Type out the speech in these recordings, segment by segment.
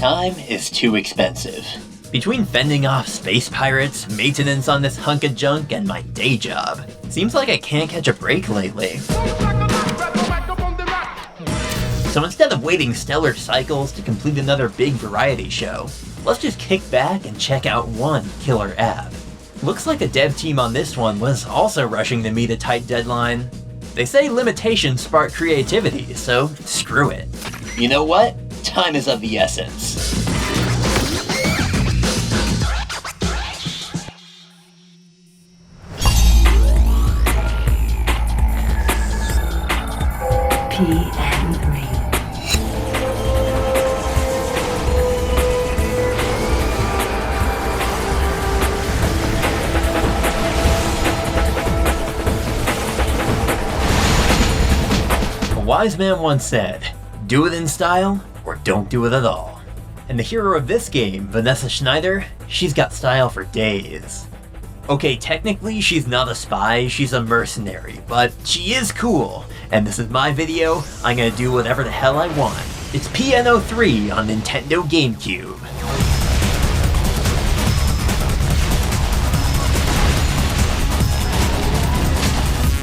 time is too expensive. Between fending off space pirates, maintenance on this hunk of junk, and my day job, seems like I can't catch a break lately. So instead of waiting stellar cycles to complete another big variety show, let's just kick back and check out one killer app. Looks like the dev team on this one was also rushing to meet a tight deadline. They say limitations spark creativity, so screw it. You know what? Time is of the essence. P.N.03. A wise man once said, do it in style or don't do it at all. And the hero of this game, Vanessa Schneider, she's got style for days. Okay, technically she's not a spy, she's a mercenary, but she is cool. And this is my video, I'm gonna do whatever the hell I want. It's P.N.03 on Nintendo GameCube.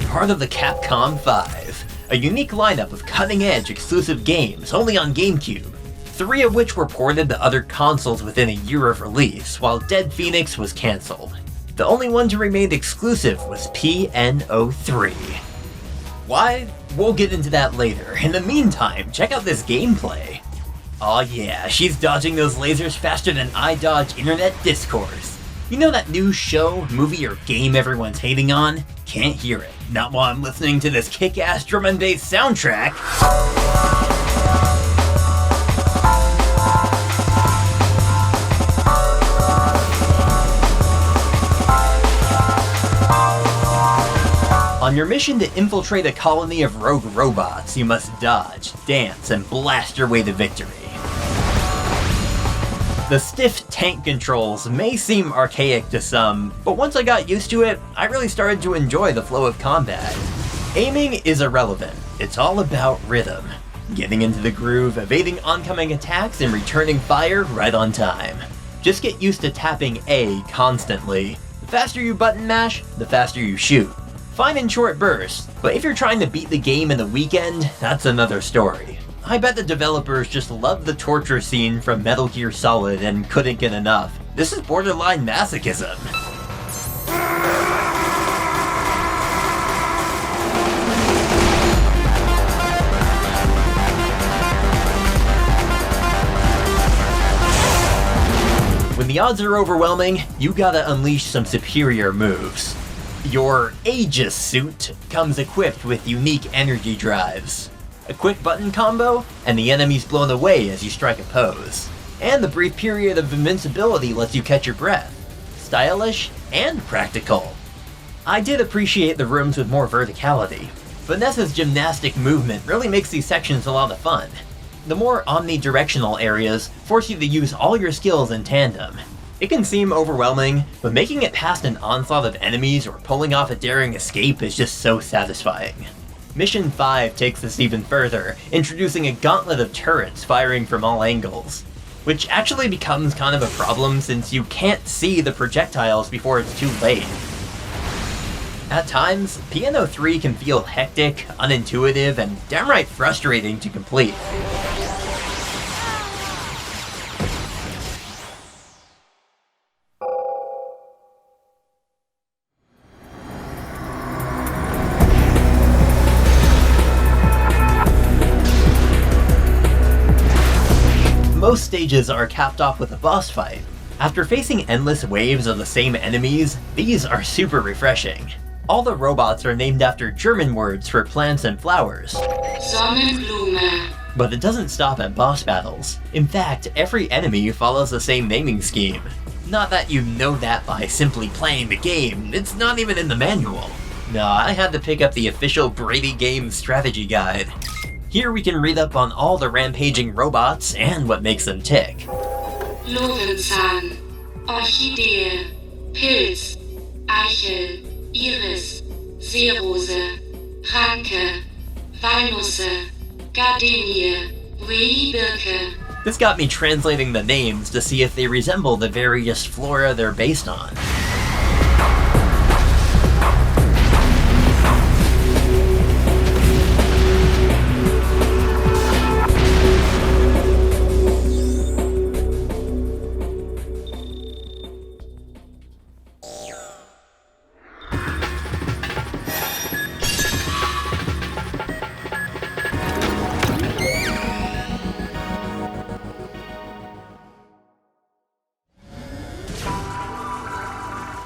Part of the Capcom 5, a unique lineup of cutting-edge exclusive games only on GameCube, 3 of which were ported to other consoles within a year of release, while Dead Phoenix was cancelled. The only one to remain exclusive was P.N.03. Why? We'll get into that later. In the meantime, check out this gameplay. Aw yeah, she's dodging those lasers faster than I dodge internet discourse. You know that new show, movie, or game everyone's hating on? Can't hear it. Not while I'm listening to this kick-ass drum and bass soundtrack. On your mission to infiltrate a colony of rogue robots, you must dodge, dance, and blast your way to victory. The stiff tank controls may seem archaic to some, but once I got used to it, I really started to enjoy the flow of combat. Aiming is irrelevant, it's all about rhythm. Getting into the groove, evading oncoming attacks, and returning fire right on time. Just get used to tapping A constantly. The faster you button mash, the faster you shoot. Fine in short bursts, but if you're trying to beat the game in a weekend, that's another story. I bet the developers just loved the torture scene from Metal Gear Solid and couldn't get enough. This is borderline masochism. When the odds are overwhelming, you gotta unleash some superior moves. Your Aegis suit comes equipped with unique energy drives. A quick button combo, and the enemy's blown away as you strike a pose. And the brief period of invincibility lets you catch your breath. Stylish and practical. I did appreciate the rooms with more verticality. Vanessa's gymnastic movement really makes these sections a lot of fun. The more omnidirectional areas force you to use all your skills in tandem. It can seem overwhelming, but making it past an onslaught of enemies or pulling off a daring escape is just so satisfying. Mission 5 takes this even further, introducing a gauntlet of turrets firing from all angles, which actually becomes kind of a problem since you can't see the projectiles before it's too late. At times, P.N.03 can feel hectic, unintuitive, and downright frustrating to complete. Most stages are capped off with a boss fight. After facing endless waves of the same enemies, these are super refreshing. All the robots are named after German words for plants and flowers. Sonnenblume. But it doesn't stop at boss battles. In fact, every enemy follows the same naming scheme. Not that you know that by simply playing the game, it's not even in the manual. No, I had to pick up the official Brady Games strategy guide. Here we can read up on all the rampaging robots and what makes them tick. Löwenzahn, Orchidee, Pilz, Eichel, Iris, Seerose, Ranke, Walnusse, Gardenie, Willy Birke. This got me translating the names to see if they resemble the various flora they're based on.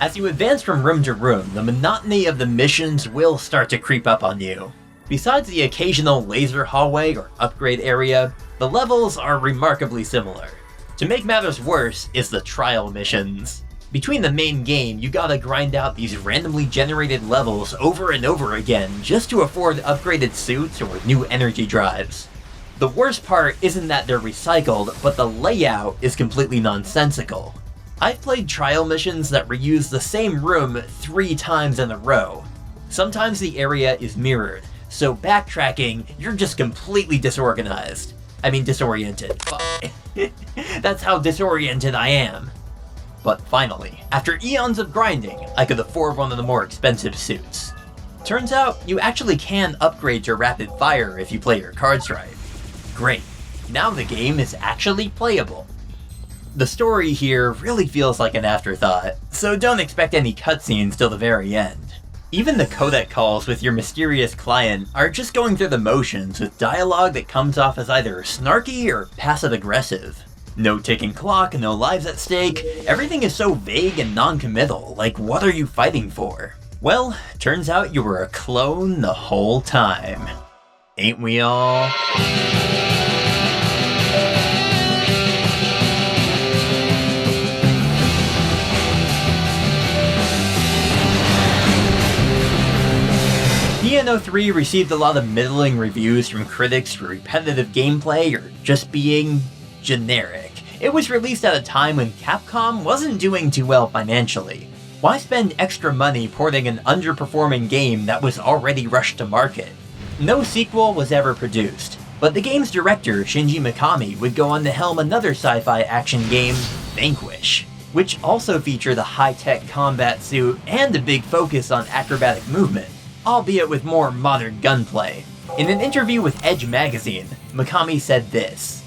As you advance from room to room, the monotony of the missions will start to creep up on you. Besides the occasional laser hallway or upgrade area, the levels are remarkably similar. To make matters worse is the trial missions. Between the main game, you gotta grind out these randomly generated levels over and over again just to afford upgraded suits or new energy drives. The worst part isn't that they're recycled, but the layout is completely nonsensical. I've played trial missions that reuse the same room 3 times in a row. Sometimes the area is mirrored, so backtracking, you're just completely disorganized. I mean disoriented. That's how disoriented I am. But finally, after eons of grinding, I could afford one of the more expensive suits. Turns out, you actually can upgrade to rapid fire if you play your cards right. Great, now the game is actually playable. The story here really feels like an afterthought, so don't expect any cutscenes till the very end. Even the codec calls with your mysterious client are just going through the motions with dialogue that comes off as either snarky or passive-aggressive. No ticking clock, no lives at stake, everything is so vague and non-committal, like what are you fighting for? Well, turns out you were a clone the whole time. Ain't we all? P.N.03 received a lot of middling reviews from critics for repetitive gameplay or just being generic. It was released at a time when Capcom wasn't doing too well financially. Why spend extra money porting an underperforming game that was already rushed to market? No sequel was ever produced, but the game's director, Shinji Mikami, would go on to helm another sci-fi action game, Vanquish, which also featured a high-tech combat suit and a big focus on acrobatic movement, albeit with more modern gunplay. In an interview with Edge magazine, Mikami said this: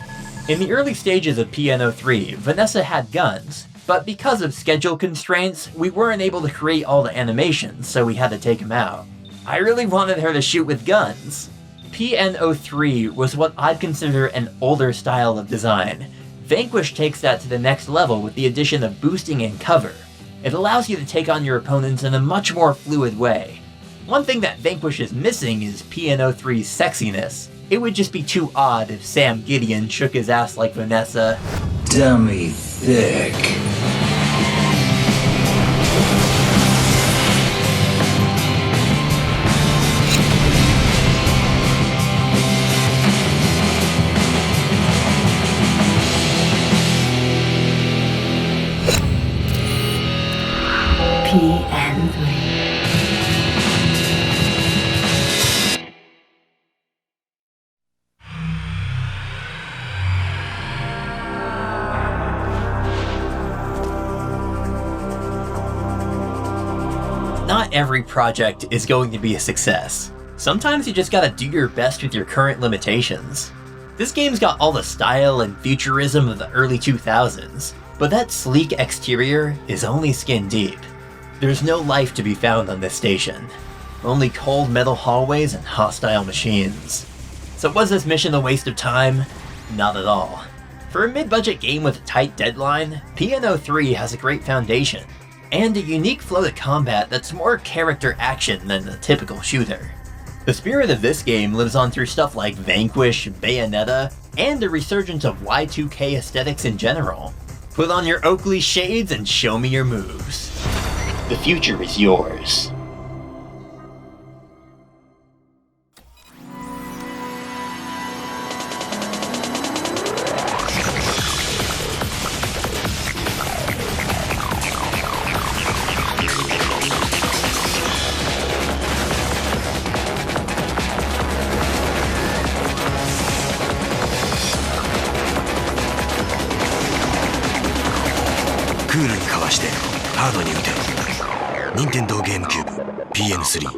"In the early stages of P.N.03, Vanessa had guns, but because of schedule constraints, we weren't able to create all the animations, so we had to take them out. I really wanted her to shoot with guns." P.N.03 was what I'd consider an older style of design. Vanquish takes that to the next level with the addition of boosting and cover. It allows you to take on your opponents in a much more fluid way. One thing that Vanquish is missing is P.N.03's sexiness. It would just be too odd if Sam Gideon shook his ass like Vanessa. Dummy thick. P.N.03. Not every project is going to be a success. Sometimes you just gotta do your best with your current limitations. This game's got all the style and futurism of the early 2000s, but that sleek exterior is only skin deep. There's no life to be found on this station. Only cold metal hallways and hostile machines. So was this mission a waste of time? Not at all. For a mid-budget game with a tight deadline, P.N.03 has a great foundation, and a unique flow to combat that's more character action than a typical shooter. The spirit of this game lives on through stuff like Vanquish, Bayonetta, and a resurgence of Y2K aesthetics in general. Put on your Oakley shades and show me your moves. The future is yours. クールにかわしてハードに打て。任天堂ゲームキューブ P.N.03。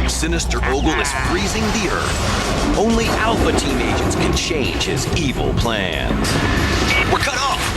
Sinister Ogle is freezing the Earth. Only Alpha Team agents can change his evil plans. We're cut off!